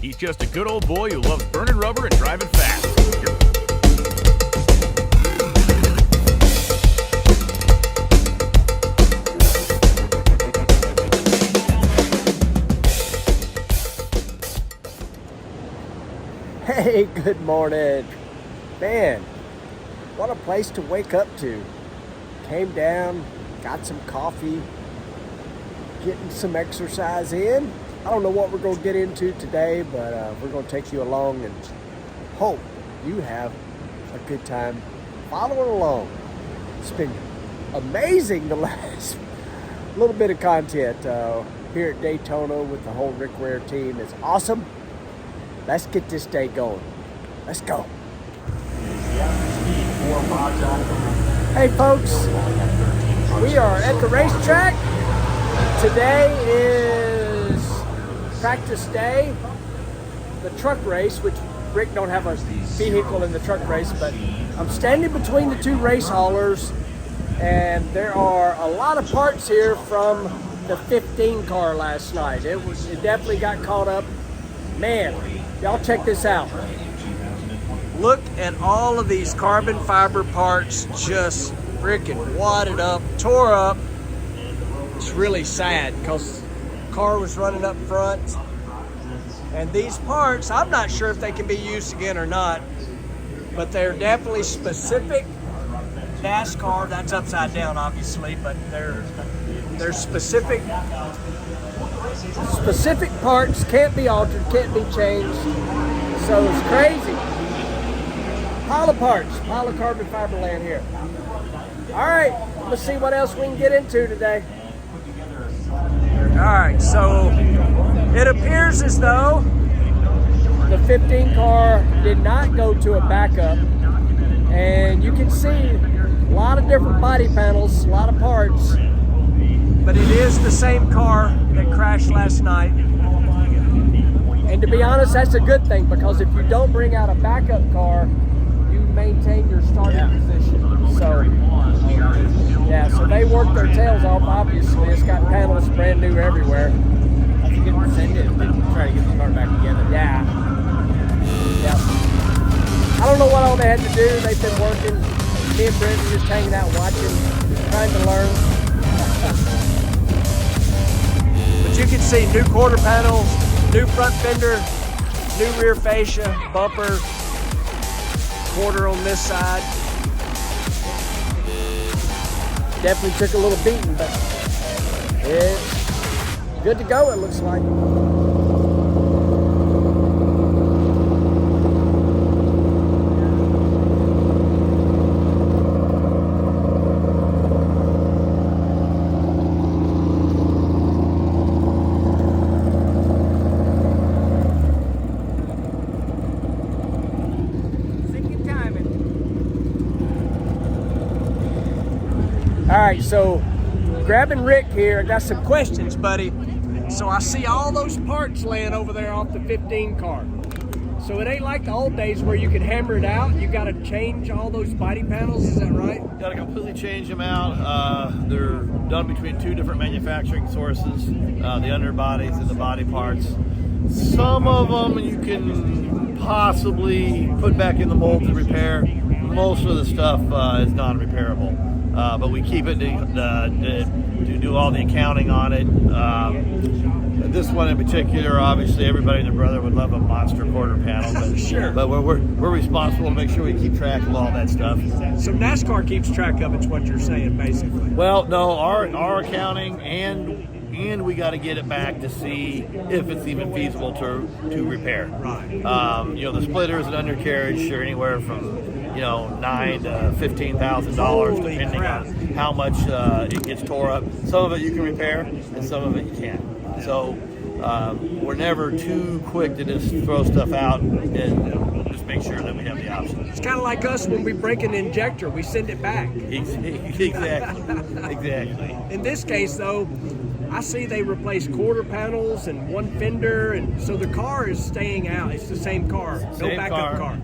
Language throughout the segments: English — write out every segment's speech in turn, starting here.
He's just a good old boy who loves burning rubber and driving fast. Hey, good morning. Man, what a place to wake up to. Came down, got some coffee, getting some exercise in. I don't know what we're going to get into today, but we're going to take you along and hope you have a good time following along. It's been amazing the last little bit of content here at Daytona with the whole Rick Ware team. It's awesome. Let's get this day going. Let's go. Hey folks, we are at the racetrack. Today is practice day, the truck race, which Rick don't have a vehicle in the truck race, but I'm standing between the two race haulers, and there are a lot of parts here from the 15 car last night. It definitely got caught up. Man, y'all check this out. Look at all of these carbon fiber parts just freaking wadded up, tore up. It's really sad because the car was running up front. And these parts, I'm not sure if they can be used again or not, but they're definitely specific Nascar. That's upside down, obviously, but they're specific parts, can't be altered, can't be changed. So it's crazy. Pile of parts, pile of carbon fiber land here. All right, let's see what else we can get into today. All right, so it appears as though the 15 car did not go to a backup, and you can see a lot of different body panels, a lot of parts, but it is the same car that crashed last night. And to be honest, that's a good thing, because if you don't bring out a backup car, you maintain your starting position. So, yeah, so they worked their tails off, obviously. It's got panels brand new everywhere. I think it descended and try to get the car back together. Yeah. I don't know what all they had to do. They've been working. Me and Brent just hanging out watching, trying to learn. But you can see new quarter panels, new front fender, new rear fascia, bumper, quarter on this side. Definitely took a little beating, but it's good to go, it looks like. All right, so grabbing Rick here, I got some questions, buddy. So I see all those parts laying over there off the 15 car. So it ain't like the old days where you could hammer it out. You got to change all those body panels, is that right? Got to completely change them out. They're done between two different manufacturing sources, the underbodies and the body parts. Some of them you can possibly put back in the mold to repair. Most of the stuff is non-repairable. But we keep it to do all the accounting on it. This one in particular, obviously, everybody and their brother would love a monster quarter panel, but Sure. But we're responsible to make sure we keep track of all that stuff. So NASCAR keeps track of it's what you're saying, basically. Well, no, our accounting and we got to get it back to see if it's even feasible to repair. Right. The splitters and undercarriage are anywhere from $9,000 to $15,000, depending on how much it gets tore up. Some of it you can repair, and some of it you can't. So we're never too quick to just throw stuff out and just make sure that we have the option. It's kind of like us when we break an injector, we send it back. Exactly. In this case, though, I see they replaced quarter panels and one fender, and so the car is staying out. It's the same car, no backup car.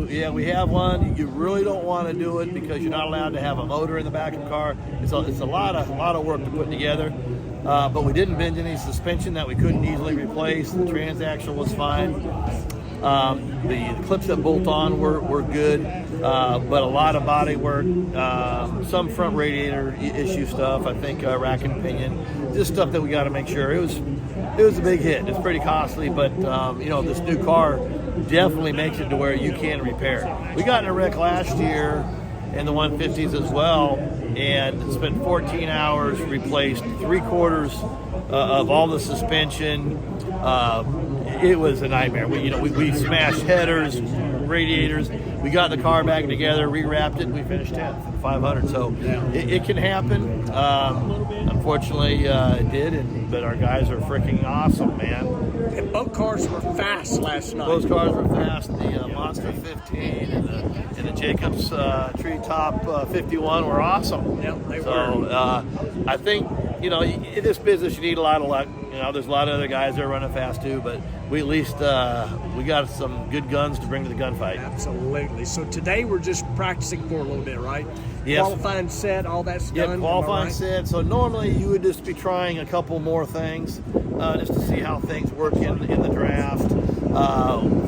Yeah, we have one. You really don't want to do it because you're not allowed to have a motor in the back of the car. It's a lot of work to put together. but we didn't bend any suspension that we couldn't easily replace. The transaxle was fine. The clips that bolt on were good, but a lot of body work, some front radiator issue stuff. I think rack and pinion, just stuff that we got to make sure. It was a big hit. It's pretty costly, but this new car definitely makes it to where you can repair. We got in a wreck last year in the 150s as well, and spent 14 hours, replaced 3/4 of all the suspension. It was a nightmare. We smashed headers, radiators. We got the car back together, rewrapped it, and we finished 10th, 500. So it can happen. Unfortunately, it did, but our guys are freaking awesome, man. And both cars were fast last night. Both cars were fast. The Monster 15 and the Jacobs Treetop 51 were awesome. Yep, they were. I think, in this business you need a lot of luck. There's a lot of other guys that are running fast too, but we at least we got some good guns to bring to the gunfight. Absolutely. So today we're just practicing for a little bit, right? Yes. Qualifying set, all that's Yeah, done. qualifying set. So normally you would just be trying a couple more things just to see how things work in the draft.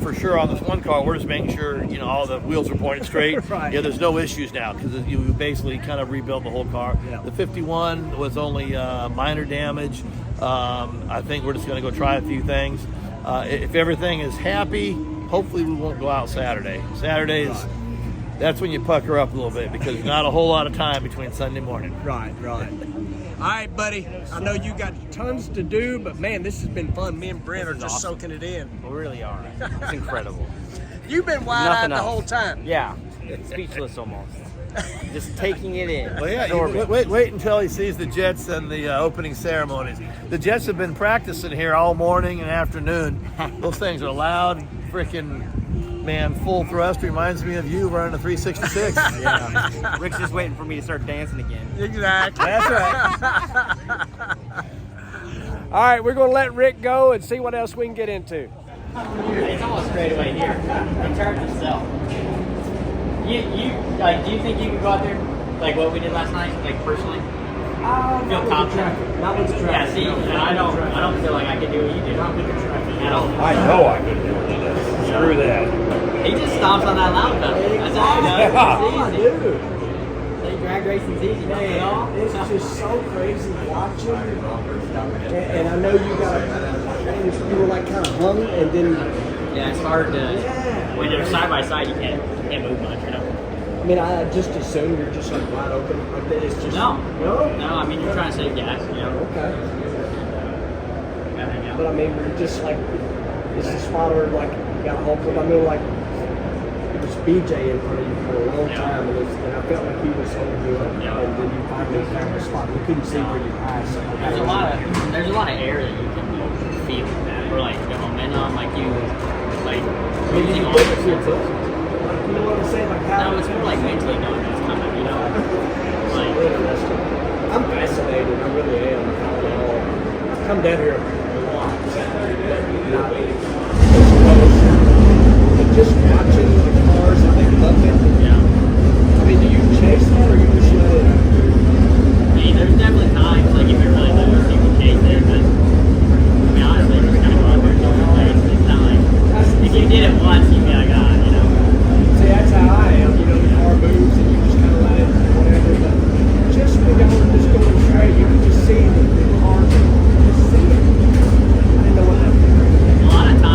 For sure on this one car, we're just making sure all the wheels are pointed straight. Right. Yeah, there's no issues now because you basically kind of rebuilt the whole car. Yeah. The 51 was only minor damage. I think we're just going to go try a few things. If everything is happy, hopefully we won't go out Saturday. Saturdays, that's when you pucker up a little bit because there's not a whole lot of time between Sunday morning. Right. All right, buddy. I know you got tons to do, but man, this has been fun. Me and Brent are just soaking it in. We really are. It's incredible. You've been wide-eyed the whole time. Yeah, speechless almost. Just taking it in. Well, yeah, absorbing. wait until he sees the Jets and the opening ceremonies. The Jets have been practicing here all morning and afternoon. Those things are loud, freaking, man, full thrust. Reminds me of you running a 366. Yeah. Rick's just waiting for me to start dancing again. Exactly. That's right. All right, we're going to let Rick go and see what else we can get into. It's almost straight away here. In terms of self. You do you think you could go out there like what we did last night, like personally? Feel confident? Not with the traffic. Yeah, see, and I don't feel like I can do what you do. Not with the traffic at all. I know I could do it. Screw that. He just stomps on that loud pedal. That's all he does. It's easy. Dude, Say drag racing's easy, don't it all? it's just so crazy watching. And I know you you were like kind of hung, and then Yeah, it's hard to when you're side by side. You can't move much, I mean, I just assume you're just like wide open like that. It's just No. no. I mean you're trying to save gas, Okay. Yeah. But I mean, we're just like, it's a spotter, like, you got to hold them. I mean, like, it was BJ in front of you for a long time, and I felt like he was holding you up, and then you finally found the spot. You couldn't see where you passed. There's a lot of air that you can feel in that. Or like the momentum, like you losing all the senses. You know what I'm saying? Like, how? No, it's more like mentally knowing it's coming, Like, Interesting. I'm fascinated. I really am. I've come down here a lot. But just watching the cars and they love it. yeah. I mean, do you chase that or you just let it? I mean, there's definitely times, like, if you're really loose, you can chase it, but, I mean, honestly, just kind of go out there and go your place. It's not like, if you did it once, you'd be like, See, that's how I am. The car moves and you just kind of let it, whatever. But just when y'all were just going straight, you could just see the cars. Just see it. I didn't know what happened. a lot of times,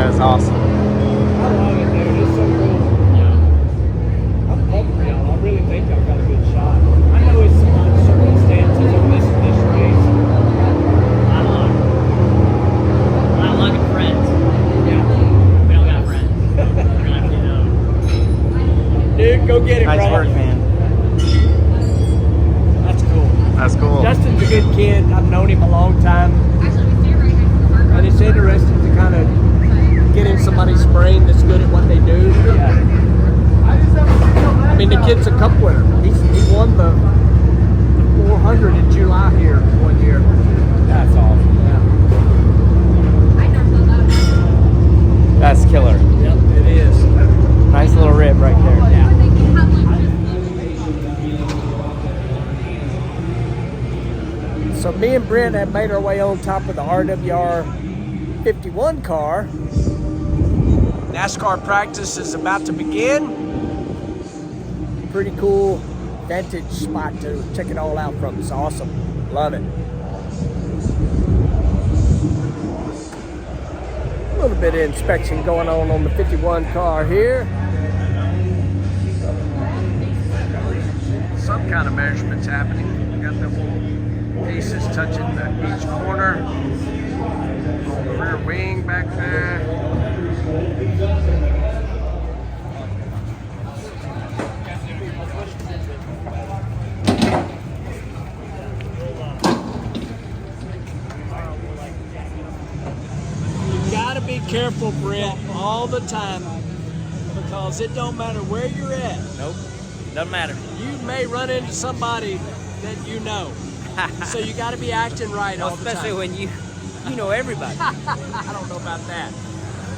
That's awesome. I love it, dude. It's so cool. I'm pumped for y'all. I really think y'all got a good shot. I know it's some circumstances on this race. I'm looking friends. Yeah. We don't got friends. We're gonna have to get out. Dude, go get it, Nice brother. work, man. That's cool. That's cool. Justin's a good kid. I've known him a long time. And it's interesting to kind of get in somebody's brain that's good at what they do. Yeah. I mean, the kid's a cup winner. He won the 400 in July here one year. That's awesome. Yeah. That's killer. Yep, it is. Nice little rib right there. Yeah. So me and Brent have made our way on top of the RWR 51 car. NASCAR practice is about to begin. Pretty cool vantage spot to check it all out from. It's awesome. Love it. A little bit of inspection going on the 51 car here. Some kind of measurements happening. We got the pieces touching each corner. On the rear wing back there. You gotta be careful, Brent, all the time, because it don't matter where you're at. Nope. Doesn't matter. You may run into somebody that you know. So you got to be acting right all the time. Especially when you know everybody. I don't know about that.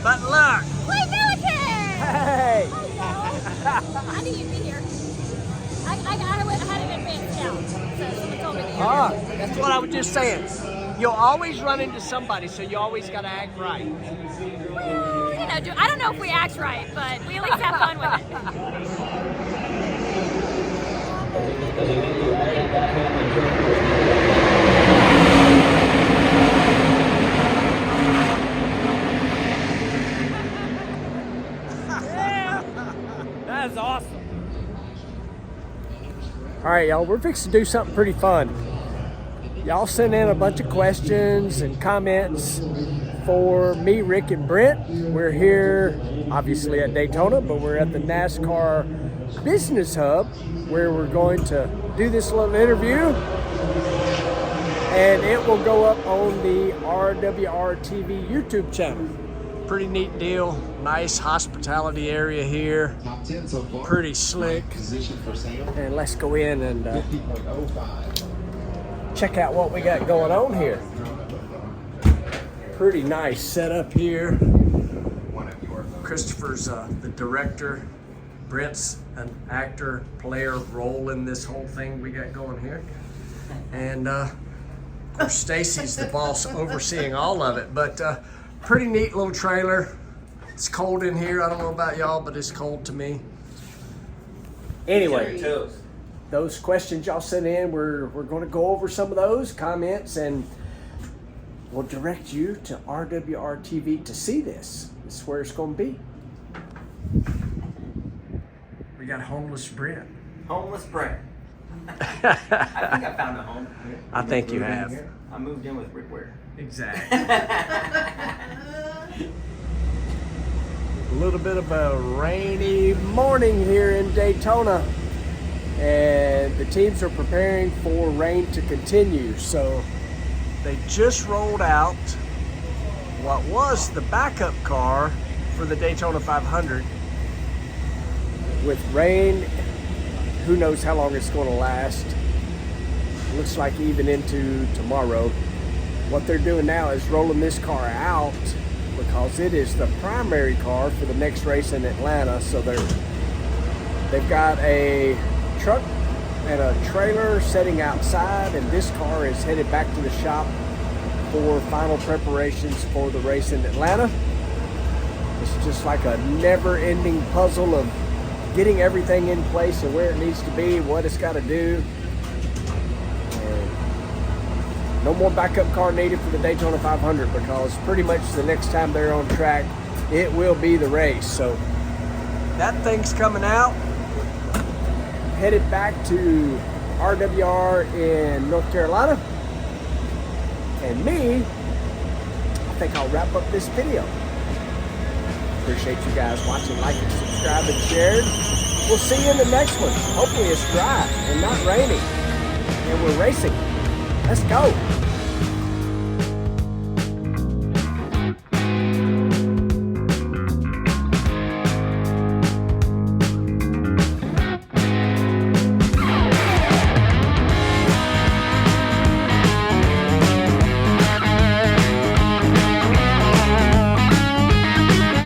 But look. Wait, military! Hey. I knew you'd be here. I had an advance down, so someone told me that you were Ah, here. that's what I was just saying. You'll always run into somebody, so you always got to act right. Well, I don't know if we act right, but we at least have fun with it. That's awesome. All right, y'all, we're fixing to do something pretty fun. Y'all sent in a bunch of questions and comments for me, Rick, and Brent. We're here, obviously, at Daytona, but we're at the NASCAR Business Hub, where we're going to do this little interview. And it will go up on the RWR TV YouTube channel. Pretty neat deal. Nice hospitality area here. Top 10 so far. Pretty slick. Position for sale. And let's go in and 50.05. check out what we got going on here. Pretty nice setup here. Christopher's the director. Brent's an actor, player role in this whole thing we got going here. And of course, Stacy's the boss overseeing all of it. But pretty neat little trailer. It's cold in here. I don't know about y'all, but it's cold to me. Anyway, those questions y'all sent in, we're going to go over some of those comments, and we'll direct you to RWR TV to see this. This is where it's going to be. We got homeless Brent. Homeless Brent. I think I found a home. I think you have. I moved in with Rick Ware. Exactly. A little bit of a rainy morning here in Daytona, and the teams are preparing for rain to continue. So they just rolled out what was the backup car for the Daytona 500 with rain. Who knows how long it's going to last. Looks like even into tomorrow. What they're doing now is rolling this car out because it is the primary car for the next race in Atlanta. So they've got a truck and a trailer sitting outside, and this car is headed back to the shop for final preparations for the race in Atlanta. It's just like a never-ending puzzle of getting everything in place and where it needs to be, what it's got to do. And no more backup car needed for the Daytona 500 because pretty much the next time they're on track, it will be the race. So that thing's coming out. Headed back to RWR in North Carolina. And me, I think I'll wrap up this video. Appreciate you guys watching, liking, subscribe, and shared. We'll see you in the next one. Hopefully it's dry and not raining. And we're racing. Let's go.